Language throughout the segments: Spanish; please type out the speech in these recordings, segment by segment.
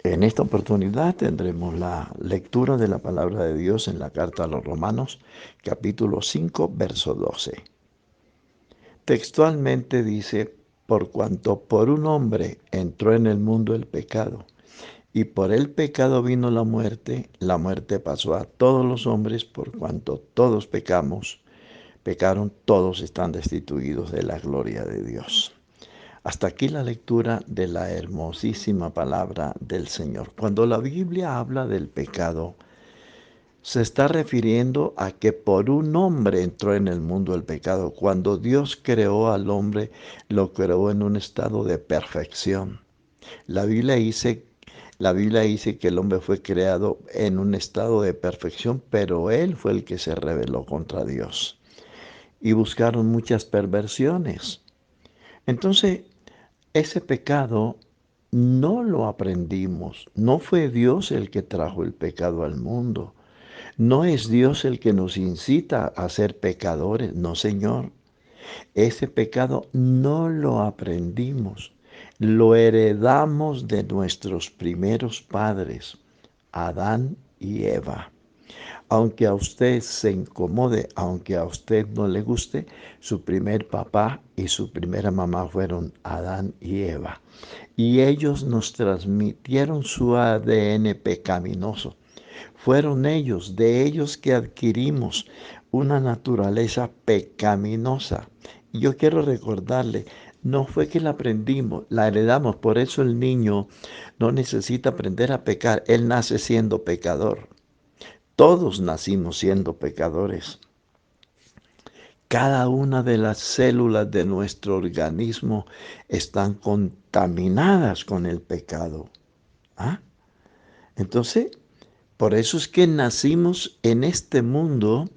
En esta oportunidad tendremos la lectura de la palabra de Dios en la carta a los Romanos, capítulo 5, verso 12. Textualmente dice, por cuanto por un hombre entró en el mundo el pecado, y por el pecado vino la muerte pasó a todos los hombres, por cuanto todos pecaron, todos están destituidos de la gloria de Dios. Hasta aquí la lectura de la hermosísima palabra del Señor. Cuando la Biblia habla del pecado, se está refiriendo a que por un hombre entró en el mundo el pecado. Cuando Dios creó al hombre, lo creó en un estado de perfección. La Biblia dice, la Biblia dice que el hombre fue creado en un estado de perfección, pero él fue el que se rebeló contra Dios. Y buscaron muchas perversiones. Entonces, ese pecado no lo aprendimos. No fue Dios el que trajo el pecado al mundo. No es Dios el que nos incita a ser pecadores. No, Señor. Ese pecado no lo aprendimos. Lo heredamos de nuestros primeros padres, Adán y Eva. Aunque a usted se incomode, aunque a usted no le guste, su primer papá y su primera mamá fueron Adán y Eva. Y ellos nos transmitieron su ADN pecaminoso. Fueron ellos, de ellos que adquirimos una naturaleza pecaminosa. Y yo quiero recordarle, no fue que la aprendimos, la heredamos. Por eso el niño no necesita aprender a pecar, él nace siendo pecador. Todos nacimos siendo pecadores. Cada una de las células de nuestro organismo están contaminadas con el pecado. ¿Ah? Entonces, por eso es que nacimos en este mundo,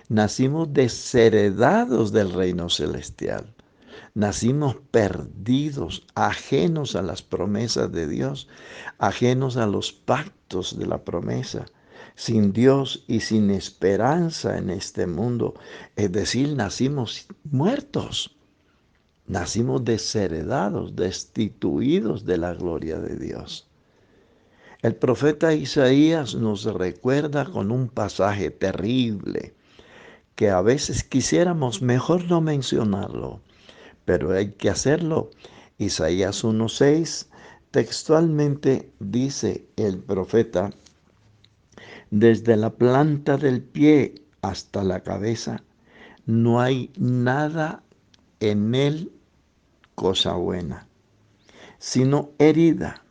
nacimos desheredados del reino celestial. Nacimos perdidos, ajenos a las promesas de Dios, ajenos a los pactos de la promesa, sin Dios y sin esperanza en este mundo. Es decir, nacimos muertos, nacimos desheredados, destituidos de la gloria de Dios. El profeta Isaías nos recuerda con un pasaje terrible que a veces quisiéramos mejor no mencionarlo, pero hay que hacerlo. Isaías 1:6 textualmente dice el profeta, desde la planta del pie hasta la cabeza, no hay nada en él cosa buena, sino herida,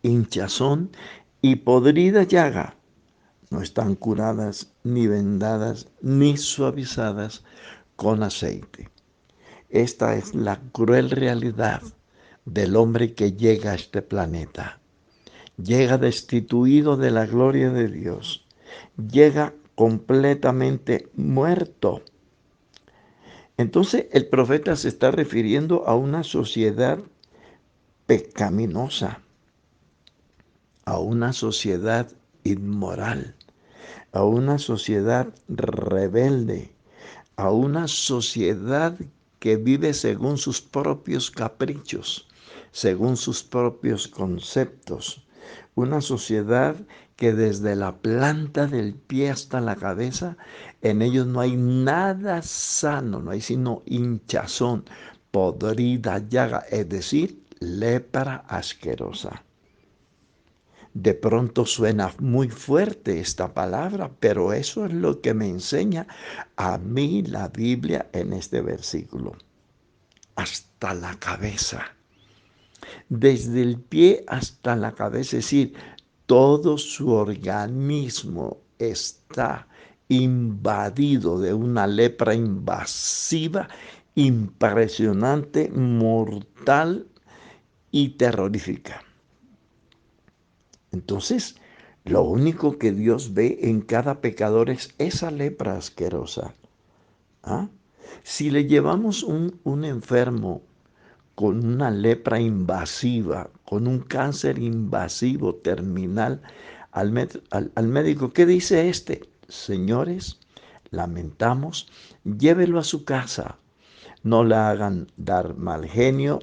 hinchazón y podrida llaga. No están curadas, ni vendadas, ni suavizadas con aceite. Esta es la cruel realidad del hombre que llega a este planeta. Llega destituido de la gloria de Dios. Llega completamente muerto. Entonces el profeta se está refiriendo a una sociedad pecaminosa, a una sociedad inmoral, a una sociedad rebelde, a una sociedad que vive según sus propios caprichos, según sus propios conceptos. Una sociedad que desde la planta del pie hasta la cabeza, en ellos no hay nada sano, no hay sino hinchazón, podrida llaga, es decir, lepra asquerosa. De pronto suena muy fuerte esta palabra, pero eso es lo que me enseña a mí la Biblia en este versículo. Hasta la cabeza. Desde el pie hasta la cabeza, es decir, todo su organismo está invadido de una lepra invasiva, impresionante, mortal y terrorífica. Entonces, lo único que Dios ve en cada pecador es esa lepra asquerosa. ¿Ah? Si le llevamos un enfermo con una lepra invasiva, con un cáncer invasivo terminal al médico, ¿qué dice este? Señores, lamentamos, llévelo a su casa, no le hagan dar mal genio,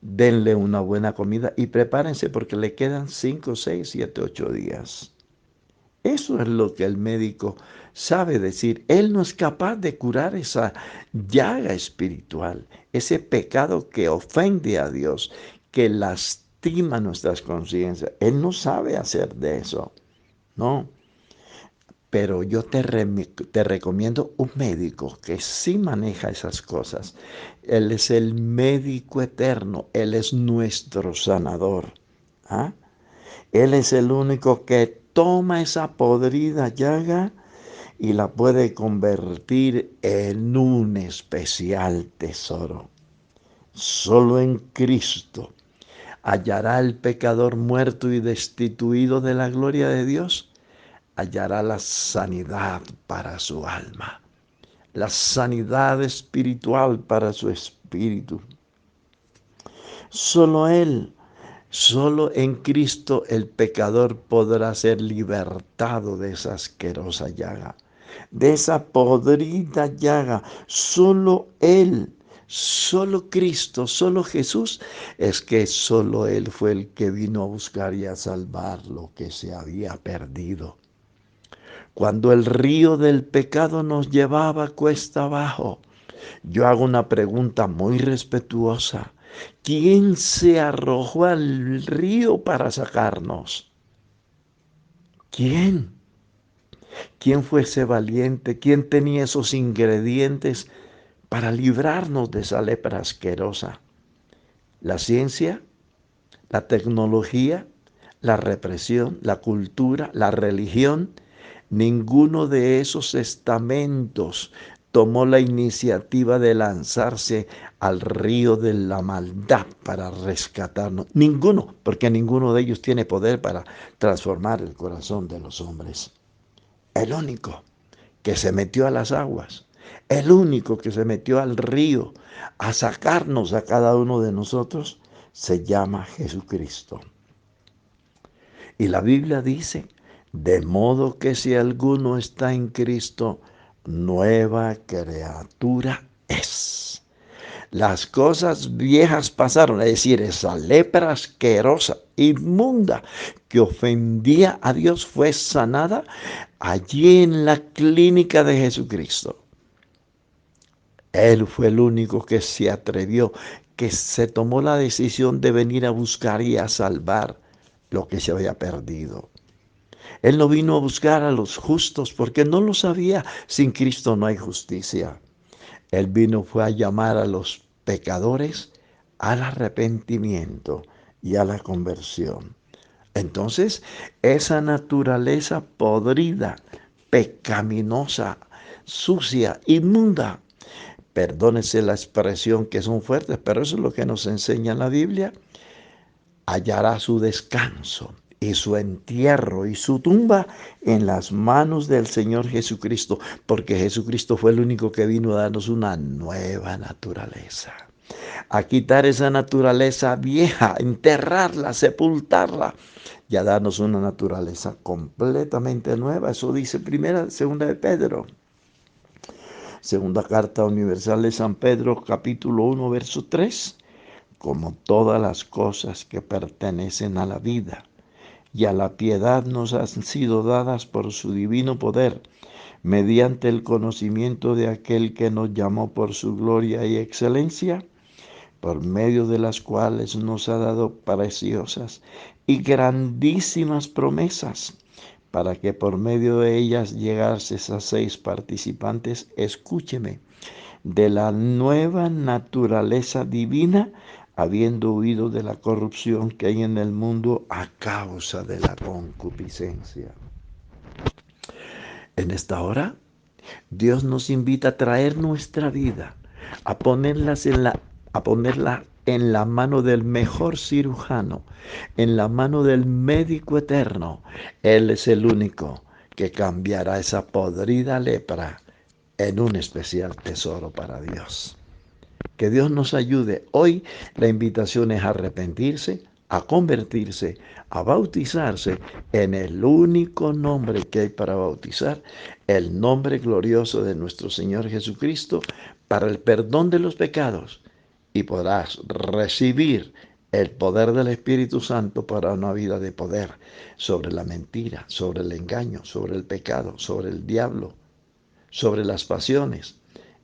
denle una buena comida y prepárense porque le quedan 5, 6, 7, 8 días. Eso es lo que el médico sabe decir. Él no es capaz de curar esa llaga espiritual, ese pecado que ofende a Dios, que lastima nuestras conciencias. Él no sabe hacer de eso, ¿no? Pero yo te recomiendo un médico que sí maneja esas cosas. Él es el médico eterno, Él es nuestro sanador. ¿Ah? Él es el único que toma esa podrida llaga y la puede convertir en un especial tesoro. Solo en Cristo hallará el pecador muerto y destituido de la gloria de Dios, hallará la sanidad para su alma, la sanidad espiritual para su espíritu. Solo Él, solo en Cristo el pecador podrá ser libertado de esa asquerosa llaga, de esa podrida llaga. Solo Él, solo Cristo, solo Jesús, es que solo Él fue el que vino a buscar y a salvar lo que se había perdido. Cuando el río del pecado nos llevaba cuesta abajo, yo hago una pregunta muy respetuosa. ¿Quién se arrojó al río para sacarnos? ¿Quién? ¿Quién fue ese valiente? ¿Quién tenía esos ingredientes para librarnos de esa lepra asquerosa? ¿La ciencia? ¿La tecnología? ¿La represión? ¿La cultura? ¿La religión? Ninguno de esos estamentos tomó la iniciativa de lanzarse al río de la maldad para rescatarnos. Ninguno, porque ninguno de ellos tiene poder para transformar el corazón de los hombres. El único que se metió a las aguas, el único que se metió al río a sacarnos a cada uno de nosotros, se llama Jesucristo. Y la Biblia dice, de modo que si alguno está en Cristo, nueva criatura es. Las cosas viejas pasaron, es decir, esa lepra asquerosa, inmunda, que ofendía a Dios, fue sanada allí en la clínica de Jesucristo. Él fue el único que se atrevió, que se tomó la decisión de venir a buscar y a salvar lo que se había perdido. Él no vino a buscar a los justos porque no lo sabía. Sin Cristo no hay justicia. Él vino fue a llamar a los pecadores al arrepentimiento y a la conversión. Entonces, esa naturaleza podrida, pecaminosa, sucia, inmunda, perdónese la expresión que son fuertes, pero eso es lo que nos enseña la Biblia, hallará su descanso y su entierro y su tumba en las manos del Señor Jesucristo, porque Jesucristo fue el único que vino a darnos una nueva naturaleza, a quitar esa naturaleza vieja, enterrarla, sepultarla y a darnos una naturaleza completamente nueva. Eso dice segunda de Pedro. Segunda carta universal de San Pedro, capítulo 1, verso 3. Como todas las cosas que pertenecen a la vida y a la piedad nos han sido dadas por su divino poder, mediante el conocimiento de aquel que nos llamó por su gloria y excelencia, por medio de las cuales nos ha dado preciosas y grandísimas promesas, para que por medio de ellas llegases a seis participantes, escúcheme, de la nueva naturaleza divina, habiendo huido de la corrupción que hay en el mundo a causa de la concupiscencia. En esta hora, Dios nos invita a traer nuestra vida, a ponerla en la mano del mejor cirujano, en la mano del médico eterno. Él es el único que cambiará esa podrida lepra en un especial tesoro para Dios. Que Dios nos ayude. Hoy la invitación es a arrepentirse, a convertirse, a bautizarse en el único nombre que hay para bautizar, el nombre glorioso de nuestro Señor Jesucristo, para el perdón de los pecados y podrás recibir el poder del Espíritu Santo para una vida de poder sobre la mentira, sobre el engaño, sobre el pecado, sobre el diablo, sobre las pasiones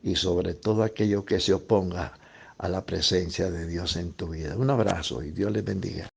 y sobre todo aquello que se oponga a la presencia de Dios en tu vida. Un abrazo y Dios les bendiga.